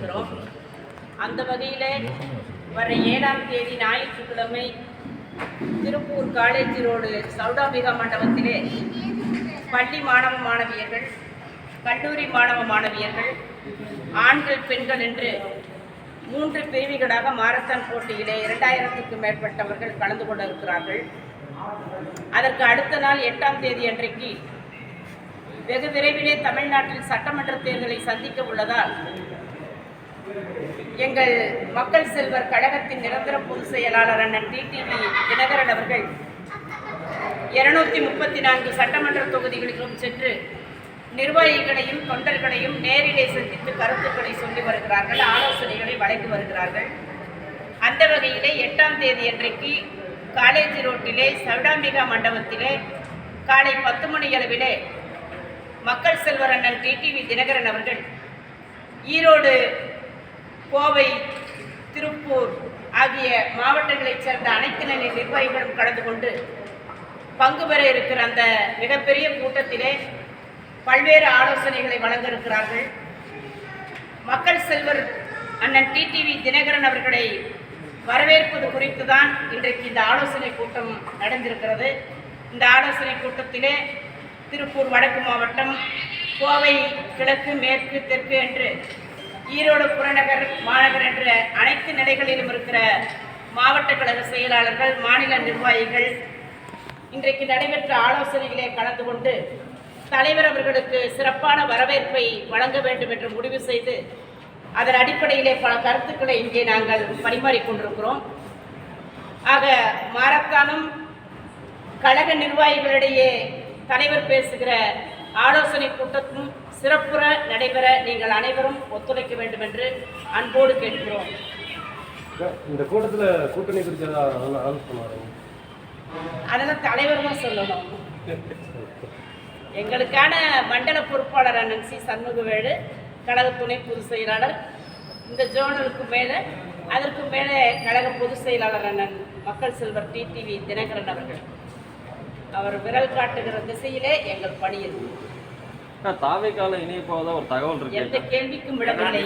வருகிறோம். அந்த வகையில் வர 7ஆம் தேதி ஞாயிற்றுக்கிழமை திருப்பூர் காலேஜ் ரோடு சௌடாம்பிகா மண்டபத்திலே பள்ளி மாணவ மாணவியர்கள், கல்லூரி மாணவ மாணவியர்கள், ஆண்கள் பெண்கள் என்று 3 பிரிவுகளாக மாரத்தான் போட்டியிலே 2000க்கும் மேற்பட்டவர்கள் கலந்து கொள்ள இருக்கிறார்கள். அதற்கு அடுத்த நாள் 8ஆம் தேதி அன்றைக்கு வெகு விரைவிலே தமிழ்நாட்டில் சட்டமன்ற தேர்தலை சந்திக்க உள்ளதால் எங்கள் மக்கள் செல்வர் கழகத்தின் நிரந்தர பொதுச் செயலாளர் அண்ணன் டிடிவி தினகரன் அவர்கள் 234 சட்டமன்ற தொகுதிகளிலும் சென்று நிர்வாகிகளையும் தொண்டர்களையும் நேரிலே சந்தித்து கருத்துக்களை சொல்லி வருகிறார்கள், ஆலோசனைகளை வழங்கி வருகிறார்கள். அந்த வகையிலே 8ஆம் தேதி அன்றைக்கு காலேஜ் ரோட்டிலே சௌடாம்பிகா மண்டபத்திலே காலை 10 மணி அளவிலே மக்கள் செல்வர் அண்ணன் டிடிவி தினகரன் அவர்கள் ஈரோடு, கோவை, திருப்பூர் ஆகிய மாவட்டங்களைச் சேர்ந்த அனைத்து நிலை நிர்வாகிகளும் கலந்து கொண்டு பங்கு பெற இருக்கிற அந்த மிகப்பெரிய கூட்டத்திலே பல்வேறு ஆலோசனைகளை வழங்க இருக்கிறார்கள். மக்கள் செல்வர் அண்ணன் டிடிவி தினகரன் அவர்களை வரவேற்பது குறித்து தான் இன்றைக்கு இந்த ஆலோசனை கூட்டம் நடந்திருக்கிறது. இந்த ஆலோசனை கூட்டத்திலே திருப்பூர் வடக்கு மாவட்டம், கோவை கிழக்கு, மேற்கு, தெற்கு என்று ஈரோடு புறநகர், மாநகர் என்ற அனைத்து நிலைகளிலும் இருக்கிற மாவட்ட கழக செயலாளர்கள், மாநில நிர்வாகிகள் இன்றைக்கு நடைபெற்ற ஆலோசனைகளை கலந்து கொண்டு தலைவர் அவர்களுக்கு சிறப்பான வரவேற்பை வழங்க வேண்டும் என்று முடிவு செய்து அதன் அடிப்படையிலே பல கருத்துக்களை இங்கே நாங்கள் பரிமாறிக்கொண்டிருக்கிறோம். ஆக மாரத்தானும் கழக நிர்வாகிகளிடையே தலைவர் பேசுகிற ஆலோசனை கூட்டத்தும் சிறப்புற நடைபெற நீங்கள் அனைவரும் ஒத்துழைக்க வேண்டும் என்று அன்போடு கேட்கிறோம். இந்த கூட்டத்தில் கூட்டணி குறித்து அதெல்லாம் தலைவர் தான் சொல்லணும். எங்களுக்கான மண்டல பொறுப்பாளர் அண்ணன் சி சண்முகவேலு, கழக துணை பொதுச் செயலாளர், இந்த ஜோனலுக்கு மேலே அதற்கு மேலே கழக பொதுச் செயலாளர் அண்ணன் மக்கள் செல்வர் டிடிவி தினகரன் அவர்கள். அவர் விரல் காட்டுகிற திசையிலே எங்கள் பணி இருக்கு. தாவேக்கால இணைய போவதா ஒரு தகவல் இருக்கு. எந்த கேள்விக்கும் விடவில்லை.